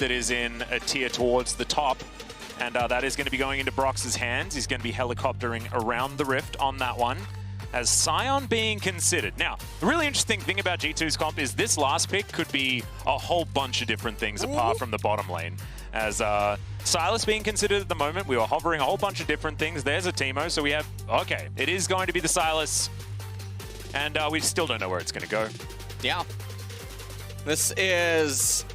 that is in a tier towards the top. And that is going to be going into Brox's hands. He's going to be helicoptering around the rift on that one, as Sion being considered. Now, the really interesting thing about G2's comp is this last pick could be a whole bunch of different things apart from the bottom lane. As Silas being considered at the moment, we were hovering a whole bunch of different things. There's a Teemo, so we have, okay, it is going to be the Silas. And we still don't know where it's going to go. Yeah. This is...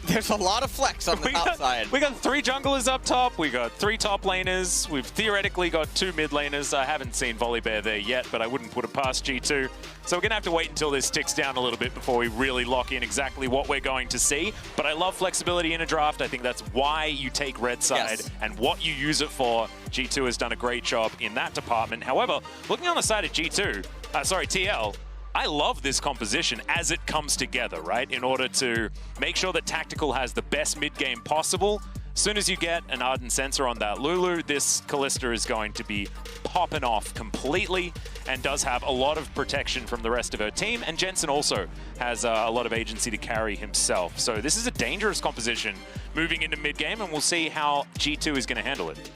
There's a lot of flex on the top side. We got 3 junglers up top. We got 3 top laners. We've theoretically got 2 mid laners. I haven't seen Volibear there yet, but I wouldn't put it past G2. So we're going to have to wait until this ticks down a little bit before we really lock in exactly what we're going to see. But I love flexibility in a draft. I think that's why you take red side and what you use it for. G2 has done a great job in that department. However, looking on the side of TL, I love this composition as it comes together, right? In order to make sure that Tactical has the best mid-game possible. As soon as you get an Ardent Sensor on that Lulu, this Kalista is going to be popping off completely and does have a lot of protection from the rest of her team. And Jensen also has a lot of agency to carry himself. So this is a dangerous composition moving into mid-game, and we'll see how G2 is going to handle it.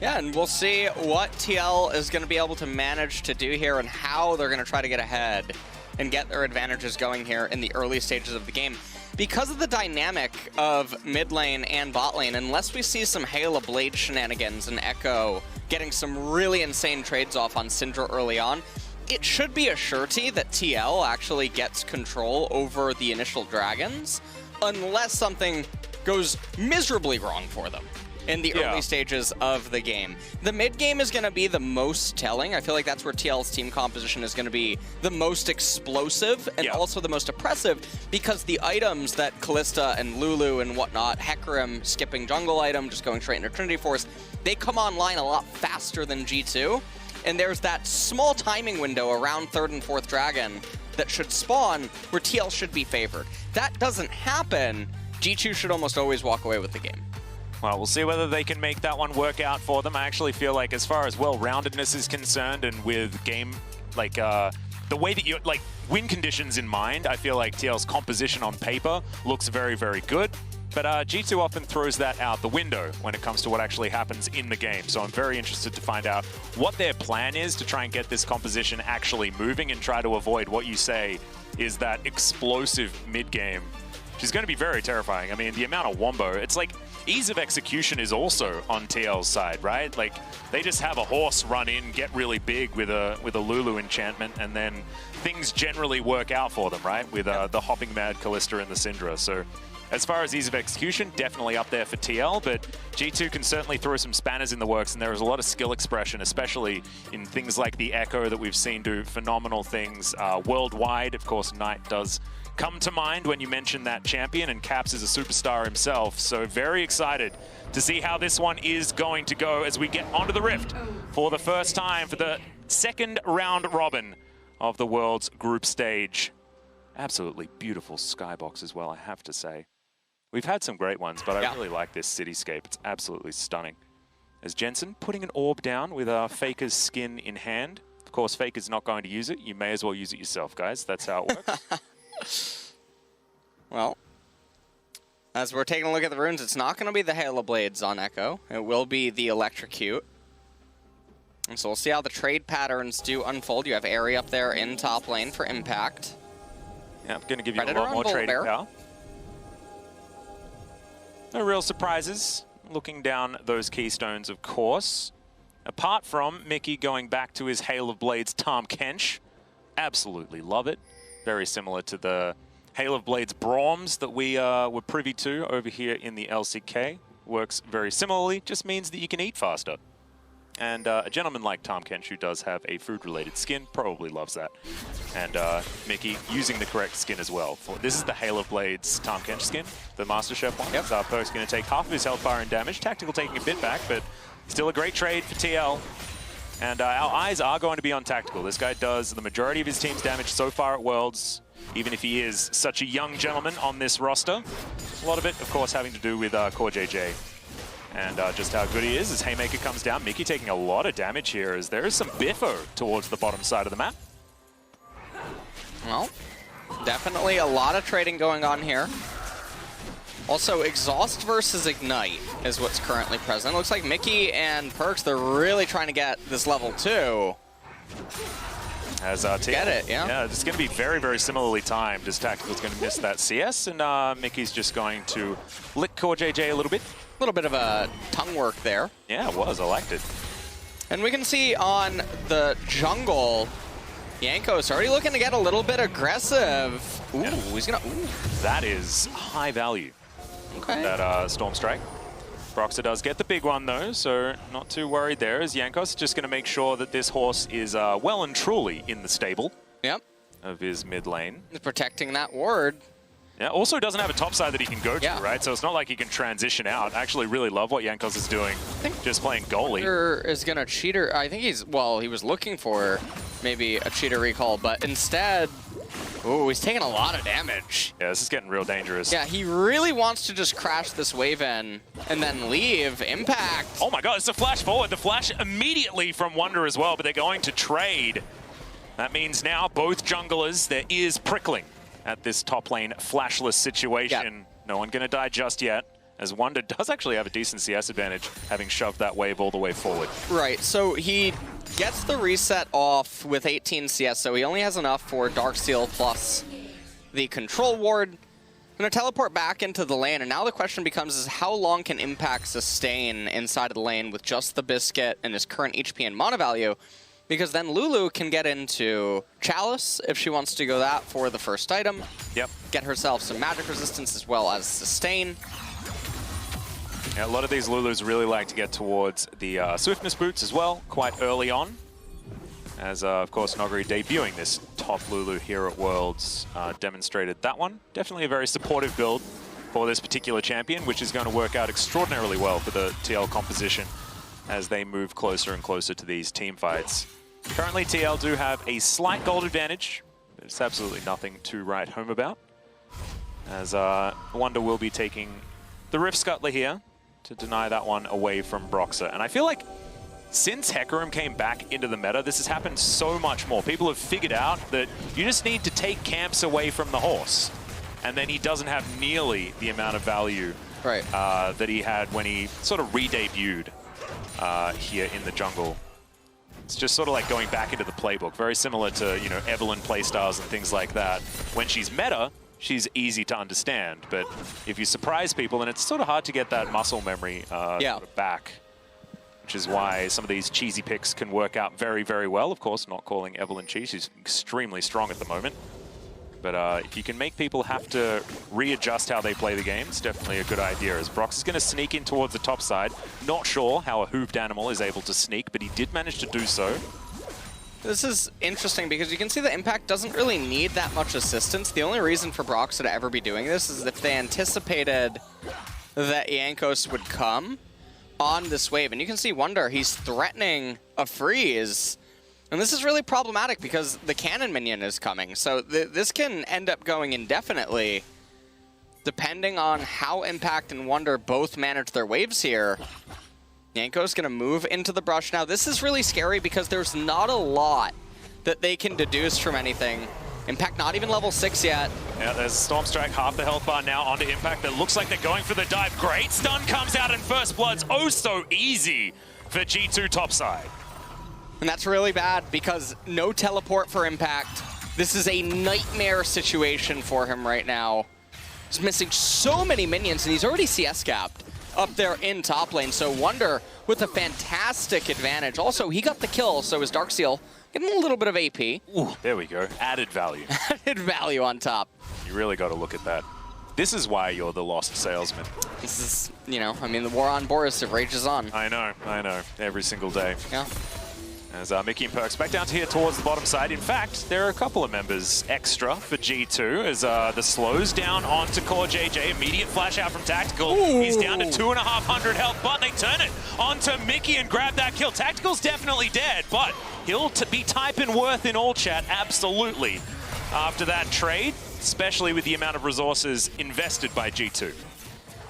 Yeah, and we'll see what TL is going to be able to manage to do here and how they're going to try to get ahead and get their advantages going here in the early stages of the game. Because of the dynamic of mid lane and bot lane, unless we see some Hail of Blade shenanigans and Echo getting some really insane trades off on Syndra early on, it should be a surety that TL actually gets control over the initial dragons, unless something goes miserably wrong for them in the early stages of the game. The mid game is going to be the most telling. I feel like that's where TL's team composition is going to be the most explosive and also the most oppressive, because the items that Kalista and Lulu and whatnot, Hecarim skipping jungle item, just going straight into Trinity Force, they come online a lot faster than G2. And there's that small timing window around 3rd and 4th dragon that should spawn where TL should be favored. That doesn't happen, G2 should almost always walk away with the game. Well, we'll see whether they can make that one work out for them. I actually feel like as far as well-roundedness is concerned and with game, like the way that you, like win conditions in mind, I feel like TL's composition on paper looks very, very good. But G2 often throws that out the window when it comes to what actually happens in the game. So I'm very interested to find out what their plan is to try and get this composition actually moving and try to avoid what you say is that explosive mid-game, which is going to be very terrifying. I mean, the amount of wombo, it's like ease of execution is also on TL's side, right? Like they just have a horse run in, get really big with a Lulu enchantment, and then things generally work out for them, right? With the hopping mad Kalista and the Syndra. So as far as ease of execution, definitely up there for TL, but G2 can certainly throw some spanners in the works, and there is a lot of skill expression, especially in things like the Echo that we've seen do phenomenal things worldwide. Of course, Knight does come to mind when you mention that champion, and Caps is a superstar himself. So very excited to see how this one is going to go as we get onto the Rift for the first time for the 2nd round robin of the world's group stage. Absolutely beautiful skybox as well, I have to say. We've had some great ones, but I really like this cityscape. It's absolutely stunning. As Jensen putting an orb down with Faker's skin in hand. Of course, Faker's not going to use it. You may as well use it yourself, guys. That's how it works. Well, as we're taking a look at the runes, it's not going to be the Hail of Blades on Echo. It will be the Electrocute. And so we'll see how the trade patterns do unfold. You have Airy up there in top lane for impact. Yeah, I'm going to give you a lot more trading power. No real surprises. Looking down those keystones, of course. Apart from Mickey going back to his Hail of Blades Tahm Kench. Absolutely love it. Very similar to the Hail of Blades Brahms that we were privy to over here in the LCK. Works very similarly, just means that you can eat faster. And a gentleman like Tahm Kench, who does have a food-related skin, probably loves that. And Mickey using the correct skin as well. This is the Hail of Blades Tahm Kench skin, the Master Chef one. Yep. Perk's going to take half of his health bar and damage. Tactical taking a bit back, but still a great trade for TL. And our eyes are going to be on Tactical. This guy does the majority of his team's damage so far at Worlds, even if he is such a young gentleman on this roster. A lot of it, of course, having to do with Core JJ. And just how good he is as Haymaker comes down. Mickey taking a lot of damage here as there is some biffo towards the bottom side of the map. Well, definitely a lot of trading going on here. Also, Exhaust versus Ignite is what's currently present. Looks like Mickey and Perks, they're really trying to get this level 2. As Get it, yeah. Yeah, it's going to be very, very similarly timed, as Tactical's going to miss that CS, and Mickey's just going to lick CoreJJ a little bit. A little bit of a tongue work there. Yeah, it was. I liked it. And we can see on the jungle, Jankos already looking to get a little bit aggressive. Ooh, yeah. He's going to... Ooh. That is high value. Okay. That Storm Strike. Broxah does get the big one, though, so not too worried there, as Jankos just going to make sure that this horse is well and truly in the stable of his mid lane. He's protecting that ward. Yeah, also doesn't have a top side that he can go to, right? So it's not like he can transition out. I actually really love what Jankos is doing, just playing goalie. Is going to cheater. I think he's, well, he was looking for maybe a cheater recall, but instead... Ooh, he's taking a lot of damage. Yeah, this is getting real dangerous. Yeah, he really wants to just crash this wave in and then leave. Impact. Oh my god, it's a flash forward. The flash immediately from Wunder as well, but they're going to trade. That means now both junglers, their ears prickling at this top lane flashless situation. Yep. No one going to die just yet, as Wunder does actually have a decent CS advantage, having shoved that wave all the way forward. Right, so he gets the reset off with 18 CS, so he only has enough for Darksteel plus the control ward. Gonna teleport back into the lane, and now the question becomes is how long can Impact sustain inside of the lane with just the Biscuit and his current HP and mana value? Because then Lulu can get into Chalice if she wants to go that for the first item. Yep. Get herself some magic resistance as well as sustain. Yeah, a lot of these Lulus really like to get towards the Swiftness boots as well, quite early on. As, of course, Noguri debuting this top Lulu here at Worlds demonstrated that one. Definitely a very supportive build for this particular champion, which is going to work out extraordinarily well for the TL composition as they move closer and closer to these team fights. Currently, TL do have a slight gold advantage, but it's absolutely nothing to write home about. As Wunder will be taking the Rift Scuttler here to deny that one away from Broxah. And I feel like since Hecarim came back into the meta, this has happened so much more. People have figured out that you just need to take camps away from the horse, and then he doesn't have nearly the amount of value that he had when he sort of re-debuted here in the jungle. It's just sort of like going back into the playbook, very similar to, you know, Evelynn playstyles and things like that. When she's meta, she's easy to understand, but if you surprise people, then it's sort of hard to get that muscle memory sort of back, which is why some of these cheesy picks can work out very, very well. Of course, not calling Evelynn cheese, she's extremely strong at the moment. But if you can make people have to readjust how they play the game, it's definitely a good idea, as Brox is going to sneak in towards the top side. Not sure how a hoofed animal is able to sneak, but he did manage to do so. This is interesting because you can see that Impact doesn't really need that much assistance. The only reason for Broxah to ever be doing this is if they anticipated that Jankos would come on this wave. And you can see Wunder, he's threatening a freeze. And this is really problematic because the cannon minion is coming. So this can end up going indefinitely depending on how Impact and Wunder both manage their waves here. Jankos going to move into the brush now. This is really scary because there's not a lot that they can deduce from anything. Impact not even level 6 yet. Yeah, there's Storm Strike, half the health bar now onto Impact. That looks like they're going for the dive. Great stun comes out, and First Blood's oh so easy for G2 topside. And that's really bad because no teleport for Impact. This is a nightmare situation for him right now. He's missing so many minions, and he's already CS capped up there in top lane. So Wunder with a fantastic advantage. Also, he got the kill, so his Darksteel getting a little bit of AP. Ooh, there we go. Added value. Added value on top. You really got to look at that. This is why you're the lost salesman. This is, you know, I mean, the war on Boris, it rages on. I know. Every single day. Yeah. As Mickey and Perks back down to here towards the bottom side. In fact, there are a couple of members extra for G2 as the slows down onto CoreJJ. Immediate flash out from Tactical. Ooh. He's down to 2,500 health, but they turn it onto Mickey and grab that kill. Tactical's definitely dead, but he'll be typing worth in all chat, absolutely, after that trade, especially with the amount of resources invested by G2.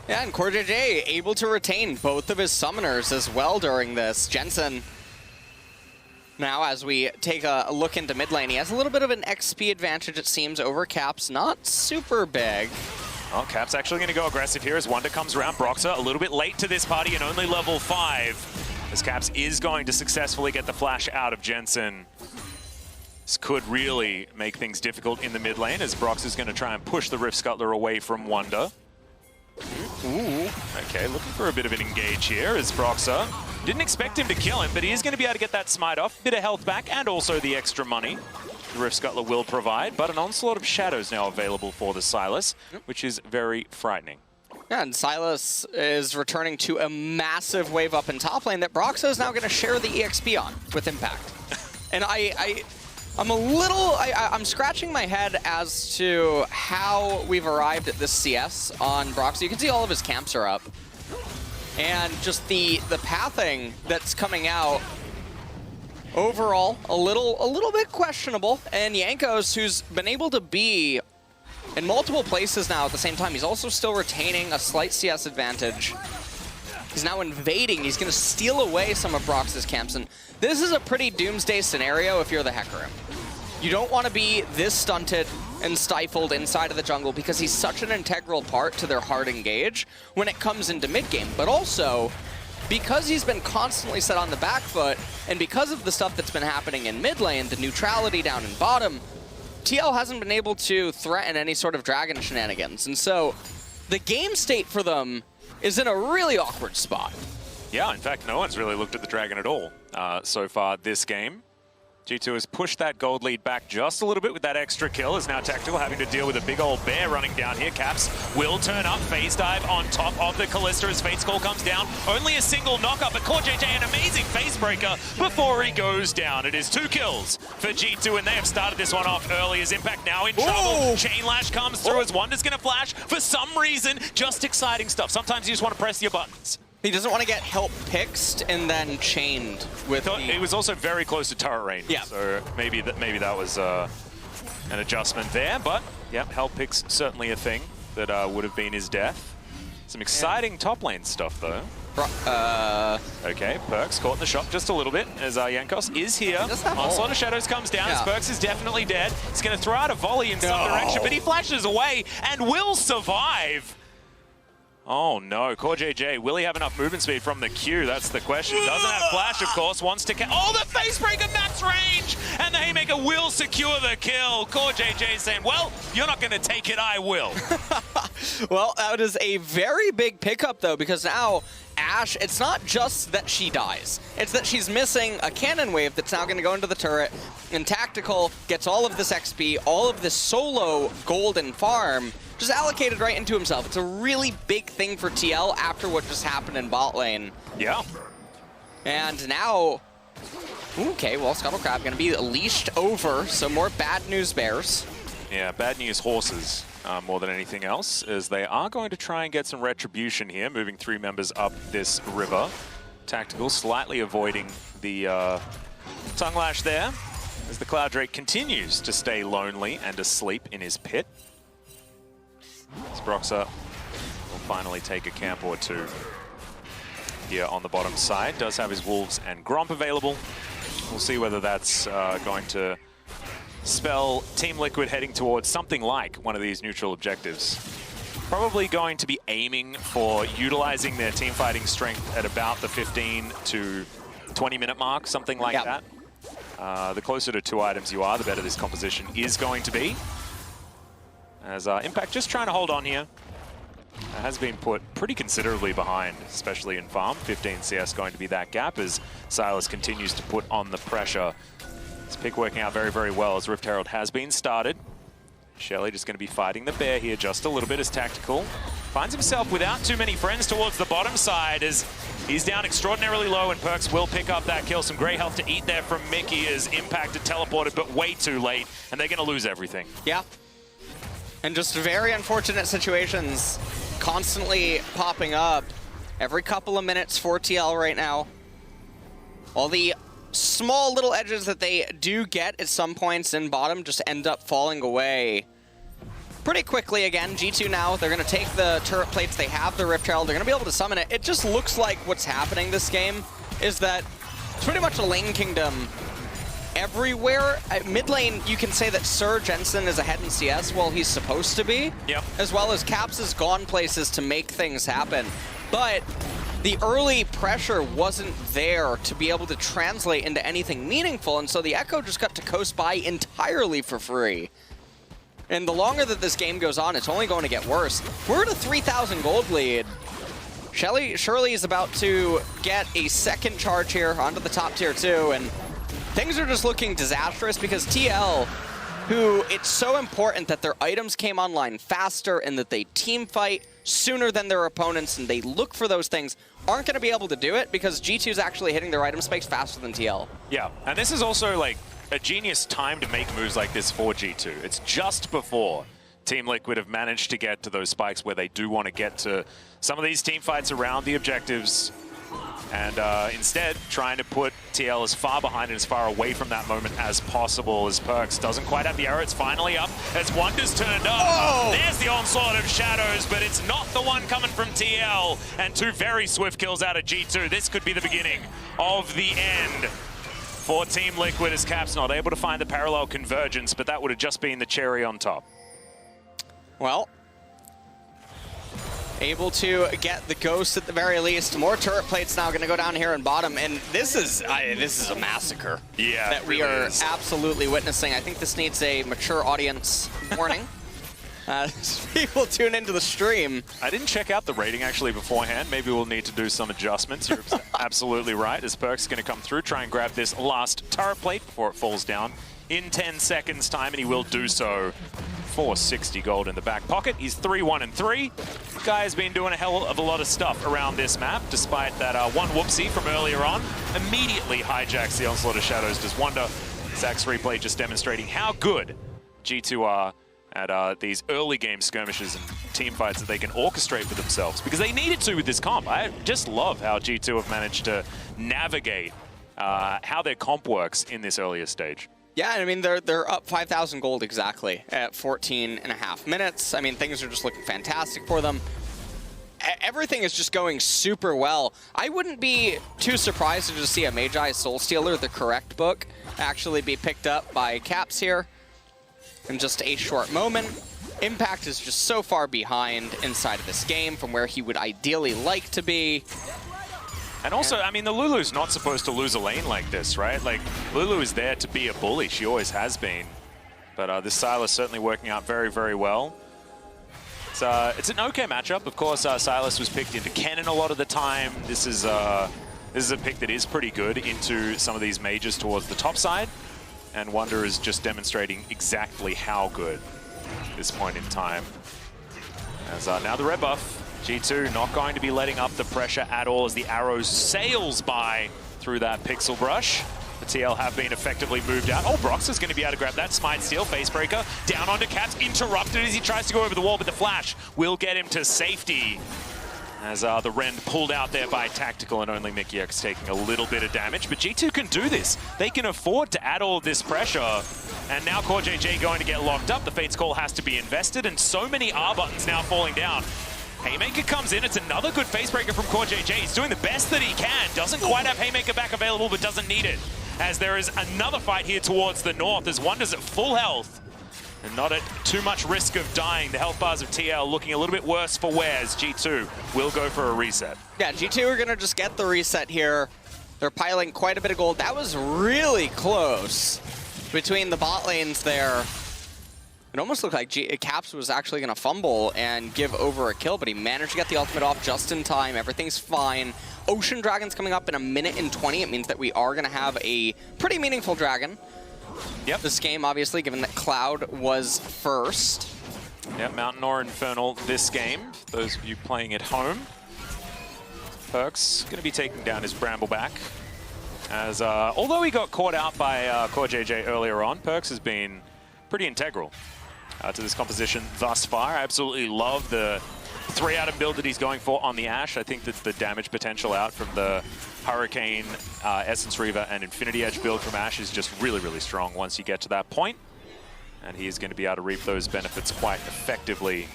Yeah, and CoreJJ able to retain both of his summoners as well during this. Jensen, now, as we take a look into mid lane, he has a little bit of an XP advantage, it seems, over Caps. Not super big. Oh, Cap's actually going to go aggressive here as Wonder comes around. Broxah a little bit late to this party and only level 5. As Caps is going to successfully get the flash out of Jensen. This could really make things difficult in the mid lane as Brox is going to try and push the Rift Scuttler away from Wonder. Ooh. Okay, looking for a bit of an engage here as Broxah. Didn't expect him to kill him, but he is going to be able to get that smite off. Bit of health back and also the extra money the Rift Scuttler will provide, but an onslaught of shadows now available for the Sylas, which is very frightening. Yeah, and Sylas is returning to a massive wave up in top lane that Broxah is now going to share the EXP on with Impact. And I'm scratching my head as to how we've arrived at this CS on Broxah. You can see all of his camps are up. And just the pathing that's coming out, overall, a little bit questionable. And Jankos, who's been able to be in multiple places now at the same time, he's also still retaining a slight CS advantage. He's now invading. He's going to steal away some of Brox's camps. And this is a pretty doomsday scenario if you're the Hecarim. You don't want to be this stunted and stifled inside of the jungle because he's such an integral part to their hard engage when it comes into mid-game. But also, because he's been constantly set on the back foot, and because of the stuff that's been happening in mid lane, the neutrality down in bottom, TL hasn't been able to threaten any sort of dragon shenanigans. And so, the game state for them is in a really awkward spot. Yeah, in fact, no one's really looked at the dragon at all so far this game. G2 has pushed that gold lead back just a little bit with that extra kill. Is now Tactical having to deal with a big old bear running down here. Caps will turn up. Phase dive on top of the Kalista as Fate's Call comes down. Only a single knockup, but KaiSser an amazing face breaker before he goes down. It is 2 kills for G2, and they have started this one off early as Impact now in trouble. Chain Lash comes through as Wonder's going to flash. For some reason, just exciting stuff. Sometimes you just want to press your buttons. He doesn't want to get help pixed and then chained with It was also very close to turret range, yeah. So maybe that was an adjustment there. But yeah, help picks certainly a thing that would have been his death. Some exciting top lane stuff though. Okay, Perks caught in the shot just a little bit as Jankos is here. Onslaught of Shadows comes down as Perks is definitely dead. He's going to throw out a volley in some direction, but he flashes away and will survive. Oh no, KaiSser, will he have enough movement speed from the Q? That's the question. Doesn't have flash, of course, wants to... Oh, the Facebreaker max range! And the Haymaker will secure the kill. KaiSser saying, well, you're not going to take it, I will. Well, that is a very big pickup, though, because now Ashe, it's not just that she dies. It's that she's missing a cannon wave that's now going to go into the turret, and Tactical gets all of this XP, all of this solo golden farm, just allocated right into himself. It's a really big thing for TL after what just happened in bot lane. Yeah. And now, okay, well, Scuttle Crab going to be leashed over, so more bad news bears. Yeah, bad news horses more than anything else, as they are going to try and get some retribution here, moving 3 members up this river. Tactical slightly avoiding the tongue lash there, as the Cloud Drake continues to stay lonely and asleep in his pit. Broxah will finally take a camp or 2 here on the bottom side. Does have his Wolves and Gromp available. We'll see whether that's going to spell Team Liquid heading towards something like one of these neutral objectives. Probably going to be aiming for utilizing their team fighting strength at about the 15 to 20 minute mark, something like that. The closer to 2 items you are, the better this composition is going to be. As Impact just trying to hold on here. Has been put pretty considerably behind, especially in farm. 15 CS going to be that gap as Sylas continues to put on the pressure. This pick working out very, very well as Rift Herald has been started. Shelly just going to be fighting the bear here just a little bit as Tactical finds himself without too many friends towards the bottom side as he's down extraordinarily low, and Perks will pick up that kill. Some great health to eat there from Mickey as Impact had teleported, but way too late, and they're going to lose everything. Yeah. And just very unfortunate situations constantly popping up every couple of minutes for TL right now. All the small little edges that they do get at some points in bottom just end up falling away pretty quickly again. G2 now, they're going to take the turret plates. They have the Rift Herald. They're going to be able to summon it. It just looks like what's happening this game is that it's pretty much a lane kingdom everywhere. Mid lane, you can say that Sir Jensen is ahead in CS while he's supposed to be. Yep. As well as Caps has gone places to make things happen. But the early pressure wasn't there to be able to translate into anything meaningful, and so the Echo just got to coast by entirely for free. And the longer that this game goes on, it's only going to get worse. We're at a 3,000 gold lead. Shirley is about to get a second charge here onto the top tier 2, and things are just looking disastrous because TL, who it's so important that their items came online faster and that they team fight sooner than their opponents and they look for those things, aren't going to be able to do it because G2 is actually hitting their item spikes faster than TL. Yeah, and this is also like a genius time to make moves like this for G2. It's just before Team Liquid have managed to get to those spikes where they do want to get to some of these team fights around the objectives, and instead trying to put TL as far behind and as far away from that moment as possible, as Perkz doesn't quite have the arrow. It's finally up as Wonder's turned up. Oh! There's the onslaught of shadows, but it's not the one coming from TL, and 2 very swift kills out of G2. This could be the beginning of the end for Team Liquid, as Caps not able to find the parallel convergence, but that would have just been the cherry on top. Well, able to get the ghost at the very least. More turret plates now going to go down here in bottom, and this is a massacre. Yeah, that we are absolutely witnessing. I think this needs a mature audience warning. People tune into the stream. I didn't check out the rating actually beforehand. Maybe we'll need to do some adjustments. You're absolutely right, as Perkz is going to come through, try and grab this last turret plate before it falls down in 10 seconds time, and he will do so for 60 gold in the back pocket. He's 3-1-3. Guy has been doing a hell of a lot of stuff around this map, despite that one whoopsie from earlier on. Immediately hijacks the onslaught of shadows. Does Wonder. Zach's replay just demonstrating how good G2 are at these early game skirmishes and team fights that they can orchestrate for themselves, because they needed to with this comp. I just love how G2 have managed to navigate how their comp works in this earlier stage. Yeah, I mean, they're up 5,000 gold exactly at 14.5 minutes. I mean, things are just looking fantastic for them. Everything is just going super well. I wouldn't be too surprised to just see a Magi Soul Stealer, the correct book, actually be picked up by Caps here in just a short moment. Impact is just so far behind inside of this game from where he would ideally like to be. And also, I mean, the Lulu's not supposed to lose a lane like this, right? Like, Lulu is there to be a bully. She always has been. But this Silas certainly working out very, very well. It's an okay matchup. Of course, Silas was picked into Kennen a lot of the time. This is a pick that is pretty good into some of these mages towards the top side. And Wonder is just demonstrating exactly how good at this point in time. As now the red buff. G2 not going to be letting up the pressure at all as the arrow sails by through that pixel brush. The TL have been effectively moved out. Oh, Brox is going to be able to grab that Smite Steal. Facebreaker down onto Caps, interrupted as he tries to go over the wall, but the flash will get him to safety. As the Rend pulled out there by Tactical, and only Mickey X taking a little bit of damage. But G2 can do this. They can afford to add all of this pressure. And now CoreJJ going to get locked up. The Fate's Call has to be invested, and so many R buttons now falling down. Haymaker comes in. It's another good facebreaker from CoreJJ. He's doing the best that he can. Doesn't quite have Haymaker back available, but doesn't need it. As there is another fight here towards the north, as Wonder's at full health and not at too much risk of dying. The health bars of TL looking a little bit worse for wear, as G2 will go for a reset. Yeah, G2 are going to just get the reset here. They're piling quite a bit of gold. That was really close between the bot lanes there. It almost looked like Caps was actually going to fumble and give over a kill, but he managed to get the ultimate off just in time. Everything's fine. Ocean Dragon's coming up in 1 minute and 20. It means that we are going to have a pretty meaningful dragon. Yep. This game, obviously, given that Cloud was first. Yep, Mountain or Infernal this game. Those of you playing at home. Perkz going to be taking down his Brambleback. As although he got caught out by CoreJJ earlier on, Perkz has been pretty integral to this composition thus far. I absolutely love the 3-item build that he's going for on the Ashe. I think that the damage potential out from the Hurricane, Essence Reaver, and Infinity Edge build from Ashe is just really, really strong once you get to that point. And he is going to be able to reap those benefits quite effectively.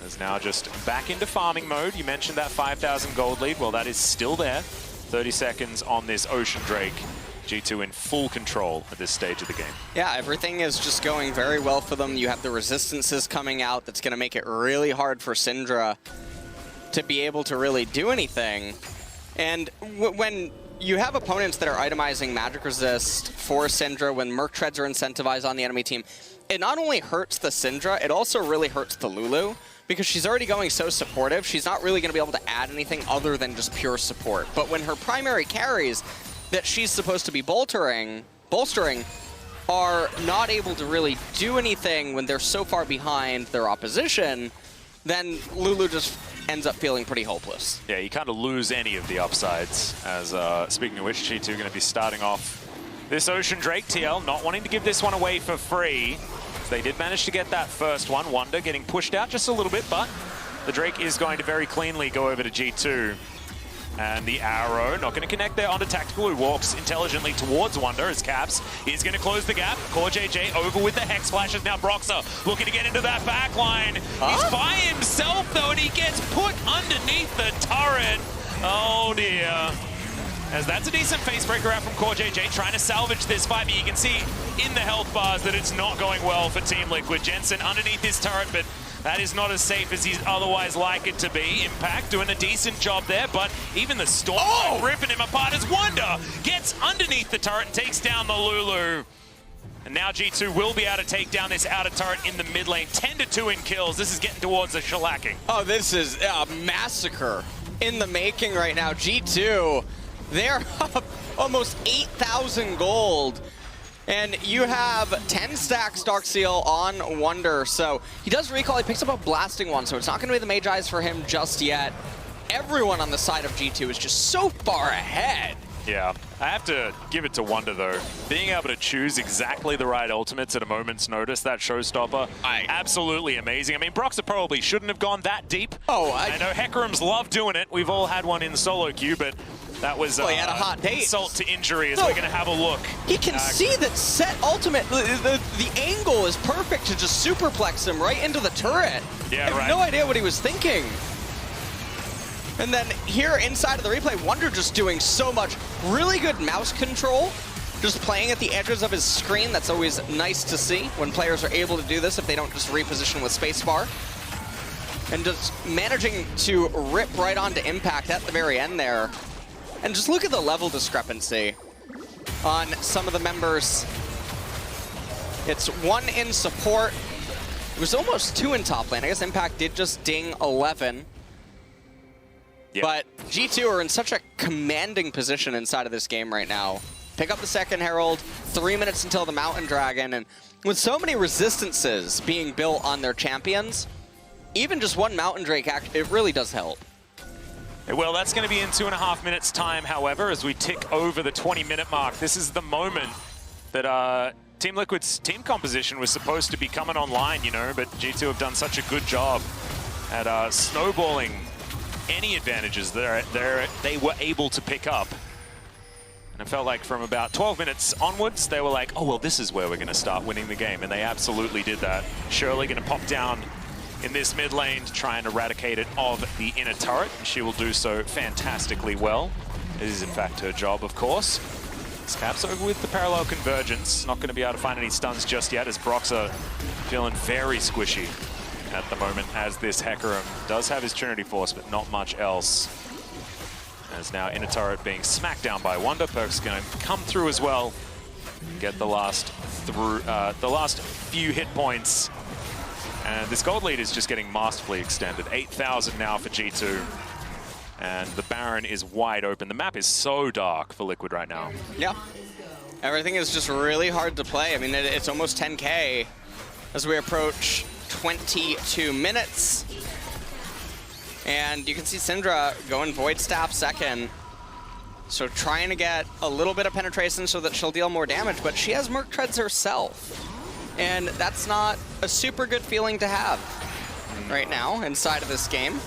Is now just back into farming mode. You mentioned that 5,000 gold lead. Well, that is still there. 30 seconds on this Ocean Drake. G2 in full control at this stage of the game. Yeah, everything is just going very well for them. You have the resistances coming out that's going to make it really hard for Syndra to be able to really do anything. And when you have opponents that are itemizing magic resist for Syndra, when Merc Treads are incentivized on the enemy team, it not only hurts the Syndra, it also really hurts the Lulu, because she's already going so supportive, she's not really going to be able to add anything other than just pure support. But when her primary carries that she's supposed to be bolstering are not able to really do anything when they're so far behind their opposition, then Lulu just ends up feeling pretty hopeless. Yeah, you kind of lose any of the upsides. As speaking of which, G2 going to be starting off this Ocean Drake. TL not wanting to give this one away for free. They did manage to get that first one. Wonder getting pushed out just a little bit, but the Drake is going to very cleanly go over to G2. And the arrow not going to connect there onto Tactical, who walks intelligently towards Wonder as Caps is going to close the gap. CoreJJ over with the Hex Flashes. Now Broxer looking to get into that back line. He's by himself though, and he gets put underneath the turret. Oh dear. As that's a decent facebreaker out from CoreJJ, trying to salvage this fight, but you can see in the health bars that it's not going well for Team Liquid. Jensen underneath this turret, but that is not as safe as he's otherwise like it to be. Impact doing a decent job there, but even the Storm ripping him apart as Wonder gets underneath the turret and takes down the Lulu. And now G2 will be able to take down this outer turret in the mid lane. 10-2 in kills. This is getting towards a shellacking. Oh, this is a massacre in the making right now. G2, they're up almost 8,000 gold. And you have 10 stacks Darkseal on Wonder, so he does recall, he picks up a blasting one, so it's not going to be the Mage Eyes for him just yet. Everyone on the side of G2 is just so far ahead. Yeah, I have to give it to Wonder though. Being able to choose exactly the right ultimates at a moment's notice, that showstopper, absolutely amazing. I mean, Broxer probably shouldn't have gone that deep. I know Hecarim's love doing it. We've all had one in solo queue, but that was he had a hot date. Insult to injury as we're going to have a look. He can see that set ultimate, the angle is perfect to just superplex him right into the turret. Yeah, I have no idea what he was thinking. And then here inside of the replay, Wonder just doing so much really good mouse control, just playing at the edges of his screen. That's always nice to see when players are able to do this if they don't just reposition with spacebar. And just managing to rip right onto Impact at the very end there. And just look at the level discrepancy on some of the members. It's 1 in support. It was almost 2 in top lane. I guess Impact did just ding 11. Yep. But G2 are in such a commanding position inside of this game right now. Pick up the second Herald, 3 minutes until the Mountain Dragon, and with so many resistances being built on their champions, even just one Mountain Drake, it really does help. Well, that's going to be in 2.5 minutes time, however, as we tick over the 20-minute mark. This is the moment that Team Liquid's team composition was supposed to be coming online, you know, but G2 have done such a good job at snowballing any advantages they were able to pick up. And it felt like from about 12 minutes onwards, they were like, oh, well, this is where we're going to start winning the game. And they absolutely did that. Shirley going to pop down in this mid lane to try and eradicate it of the inner turret. She will do so fantastically well. It is, in fact, her job, of course. Caps over with the parallel convergence. Not going to be able to find any stuns just yet, as Broxer feeling very squishy at the moment, as this Hecarim does have his Trinity Force, but not much else. As now inner turret being smacked down by Wonder. Perk's going to come through as well, get the last few hit points. And this gold lead is just getting masterfully extended. 8,000 now for G2. And the Baron is wide open. The map is so dark for Liquid right now. Yeah. Everything is just really hard to play. I mean, it's almost 10K as we approach 22 minutes. And you can see Syndra going Void Staff second. So trying to get a little bit of penetration so that she'll deal more damage, but she has Merc Treads herself. And that's not a super good feeling to have right now inside of this game.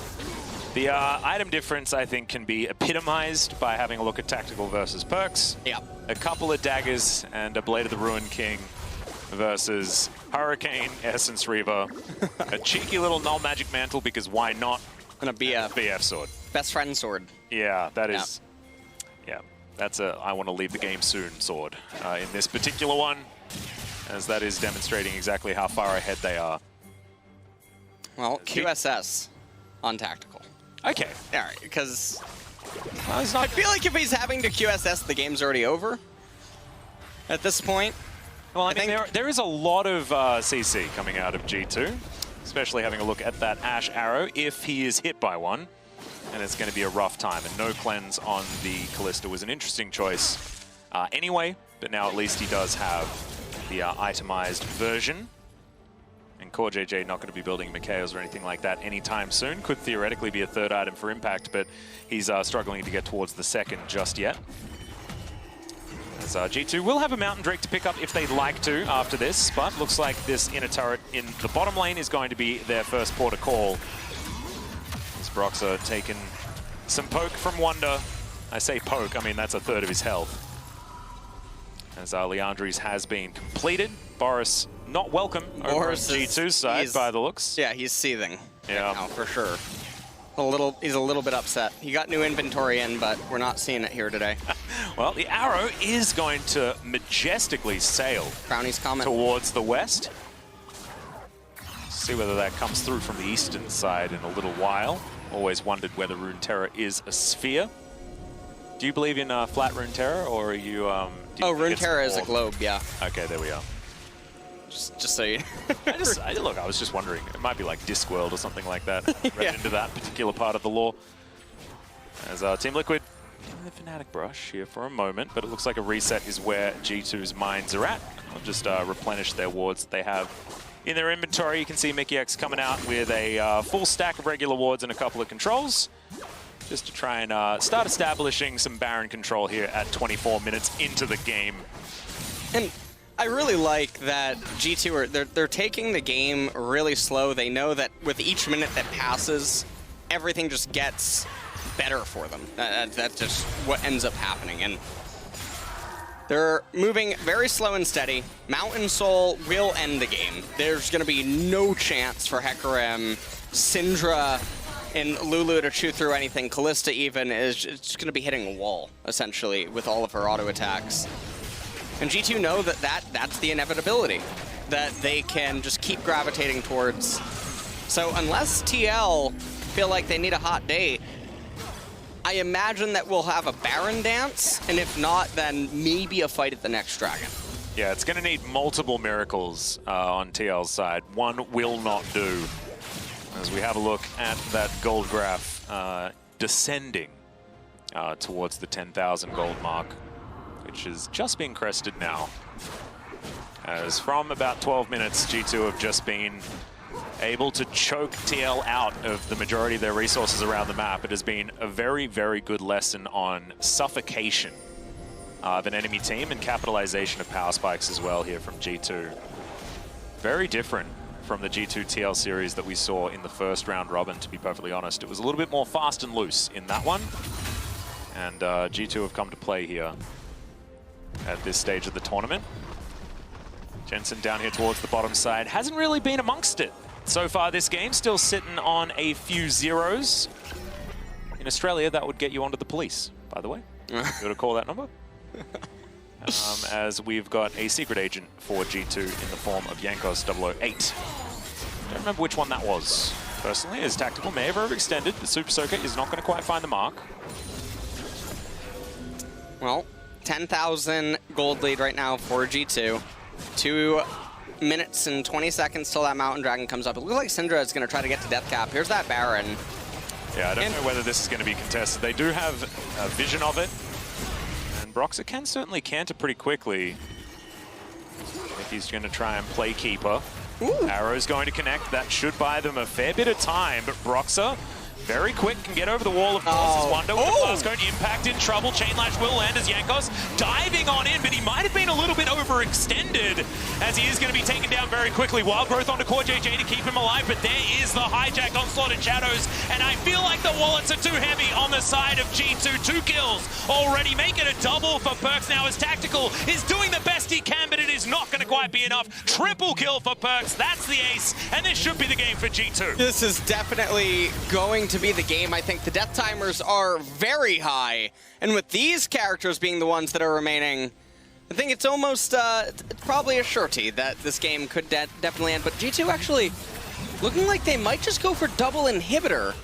The item difference, I think, can be epitomized by having a look at Tactical versus Perks. Yeah. A couple of daggers and a Blade of the Ruined King versus Hurricane, Essence Reaver, a cheeky little null magic mantle, because why not? And a BF. BF sword. Best friend sword. Yeah, that is. Yeah. That's a I want to leave the game soon sword in this particular one, as that is demonstrating exactly how far ahead they are. Well, QSS on tactical. Okay. All right, because I feel like if he's having to QSS, the game's already over at this point. Well, I mean, there is a lot of CC coming out of G2, especially having a look at that Ash arrow if he is hit by one. And it's going to be a rough time. And no cleanse on the Callista was an interesting choice anyway, but now at least he does have the itemized version. And Core JJ not going to be building Mikaels or anything like that anytime soon. Could theoretically be a third item for Impact, but he's struggling to get towards the second just yet. As G2 will have a Mountain Drake to pick up if they'd like to after this, but looks like this inner turret in the bottom lane is going to be their first port of call. As Broxah taken some poke from Wonder. I say poke, I mean that's a third of his health. As Leandri's has been completed. Boris not welcome over on G2's side by the looks. Yeah, he's seething. Yeah, right now, for sure. He's a little bit upset. He got new inventory in, but we're not seeing it here today. Well, the arrow is going to majestically sail Brownie's comment towards the west. See whether that comes through from the eastern side in a little while. Always wondered whether Runeterra is a sphere. Do you believe in flat Runeterra, or are you? Oh, Runeterra is a globe. Yeah. Okay, there we are. Just so you. Look, I was just wondering. It might be like Discworld or something like that. Read into that particular part of the lore. As Team Liquid, the Fnatic brush here for a moment, but it looks like a reset is where G2's minds are at. I'll just replenish their wards that they have in their inventory. You can see Mickey X coming out with a full stack of regular wards and a couple of controls, just to try and start establishing some Baron control here at 24 minutes into the game. And I really like that G2 they're taking the game really slow. They know that with each minute that passes, everything just gets better for them. That's just what ends up happening. And they're moving very slow and steady. Mountain Soul will end the game. There's going to be no chance for Hecarim, Syndra, and Lulu to chew through anything. Callista even is just going to be hitting a wall, essentially, with all of her auto attacks. And G2 know that's the inevitability, that they can just keep gravitating towards. So unless TL feel like they need a hot date, I imagine that we'll have a Baron dance, and if not, then maybe a fight at the next Dragon. Yeah, it's going to need multiple miracles on TL's side. One will not do. As we have a look at that gold graph descending towards the 10,000 gold mark, which is just being crested now. As from about 12 minutes, G2 have just been able to choke TL out of the majority of their resources around the map. It has been a very, very good lesson on suffocation of an enemy team and capitalization of power spikes as well here from G2. Very different from the G2 TL series that we saw in the first round robin, to be perfectly honest. It was a little bit more fast and loose in that one. And G2 have come to play here at this stage of the tournament. Jensen down here towards the bottom side hasn't really been amongst it so far this game, still sitting on a few zeros. In Australia, that would get you onto the police, by the way. You got to call that number. As we've got a secret agent for G2 in the form of Yankos 008. Don't remember which one that was. Personally, as Tactical may have overextended, the Super Soaker is not going to quite find the mark. Well, 10,000 gold lead right now for G2. 2 minutes and 20 seconds till that Mountain Dragon comes up. It looks like Syndra is going to try to get to Death Cap. Here's that Baron. Yeah, I don't know whether this is going to be contested. They do have a vision of it. And Broxah can certainly canter pretty quickly. I think he's going to try and play Keeper. Ooh. Arrow's going to connect. That should buy them a fair bit of time, but Broxah, very quick, can get over the wall, of course, as Wonder. With the blast code, Impact in trouble. Chain Lash will land as Yankos diving on in, but he might have been a little bit overextended, as he is going to be taken down very quickly. Wild Growth onto Core JJ to keep him alive, but there is the hijack onslaught in Shadows, and I feel like the wallets are too heavy on the side of G2. 2 kills already, make it a double for Perkz now, as Tactical is doing the best he can, but it is not going to quite be enough. Triple kill for Perkz, that's the ace, and this should be the game for G2. This is definitely going going to be the game. I think the death timers are very high. And with these characters being the ones that are remaining, I think it's almost probably a surety that this game could definitely end. But G2 actually looking like they might just go for double inhibitor.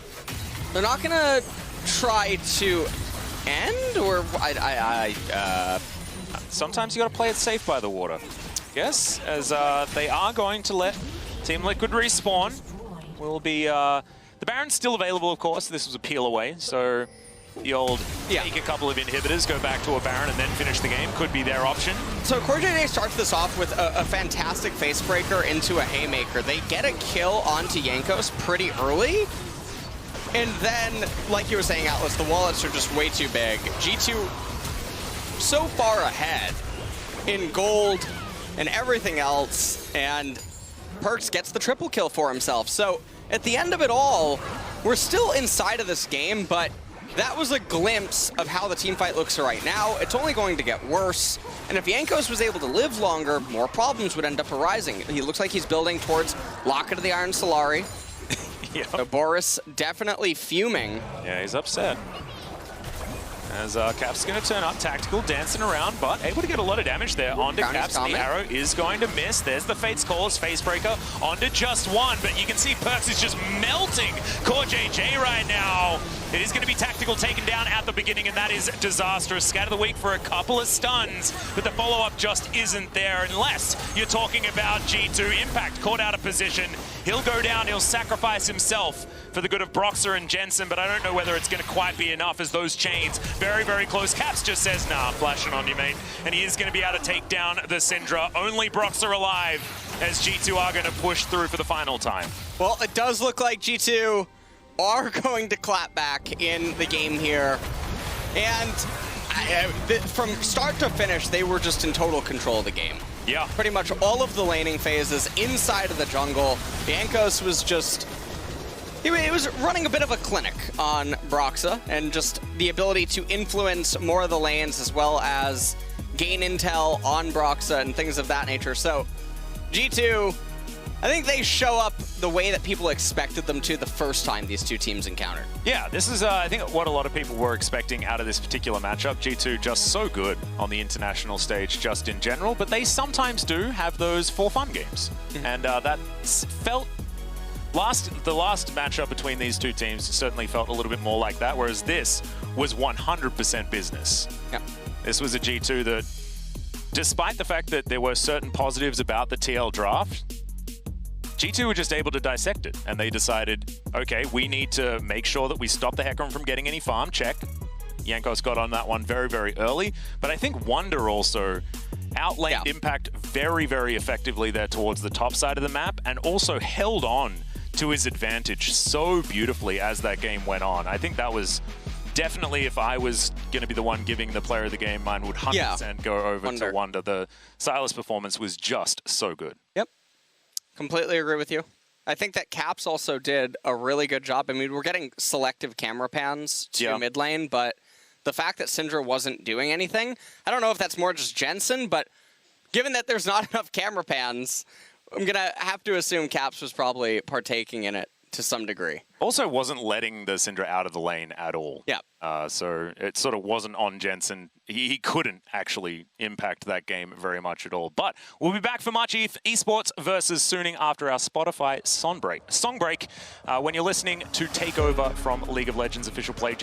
They're not going to try to end, or sometimes you got to play it safe by the water. Yes, as they are going to let Team Liquid respawn. Will be the Baron's still available, of course. This was a peel away, so the old take a couple of inhibitors, go back to a Baron, and then finish the game could be their option. So CoreJJ starts this off with a fantastic facebreaker into a haymaker. They get a kill onto Jankos pretty early. And then, like you were saying, Atlas, the wallets are just way too big. G2 so far ahead in gold and everything else, and Perkz gets the triple kill for himself. So at the end of it all, we're still inside of this game, but that was a glimpse of how the team fight looks right now. It's only going to get worse. And if Jankos was able to live longer, more problems would end up arising. He looks like he's building towards Locket of the Iron Solari. Yep. So Boris definitely fuming. Yeah, he's upset. As Cap's going to turn up, tactical, dancing around, but able to get a lot of damage there onto Caps. The arrow is going to miss. There's the Fate's Calls, Facebreaker onto just one, but you can see Perkz is just melting CoreJJ right now. It is going to be tactical taken down at the beginning, and that is disastrous. Scatter the Weak for a couple of stuns, but the follow-up just isn't there unless you're talking about G2. Impact caught out of position. He'll go down, he'll sacrifice himself for the good of Broxer and Jensen, but I don't know whether it's going to quite be enough as those chains very, very close. Caps just says, nah, flashing on you, mate. And he is going to be able to take down the Syndra. Only Broxer alive as G2 are going to push through for the final time. Well, it does look like G2 are going to clap back in the game here. And from start to finish, they were just in total control of the game. Yeah. Pretty much all of the laning phases inside of the jungle. Jankos was just... He was running a bit of a clinic on Broxer, and just the ability to influence more of the lanes as well as gain intel on Broxer and things of that nature. So G2, I think they show up the way that people expected them to the first time these two teams encountered. Yeah, this is, I think, what a lot of people were expecting out of this particular matchup. G2 just so good on the international stage just in general, but they sometimes do have those for-fun games. And that felt... The last matchup between these two teams certainly felt a little bit more like that, whereas this was 100% business. Yeah. This was a G2 that, despite the fact that there were certain positives about the TL draft, G2 were just able to dissect it, and they decided, okay, we need to make sure that we stop the Hecarim from getting any farm. Check. Jankos got on that one very, very early, but I think Wonder also outlaned Impact very, very effectively there towards the top side of the map, and also held on to his advantage so beautifully as that game went on. I think that was definitely, if I was going to be the one giving the player of the game, mine would 100% go over to Wonder. The Sylas performance was just so good. Yep. Completely agree with you. I think that Caps also did a really good job. I mean, we're getting selective camera pans to mid lane, but the fact that Syndra wasn't doing anything, I don't know if that's more just Jensen, but given that there's not enough camera pans, I'm going to have to assume Caps was probably partaking in it to some degree. Also wasn't letting the Syndra out of the lane at all. Yeah. So it sort of wasn't on Jensen. He couldn't actually impact that game very much at all. But we'll be back for March eSports versus Suning after our Spotify song break. When you're listening to Takeover from League of Legends official play.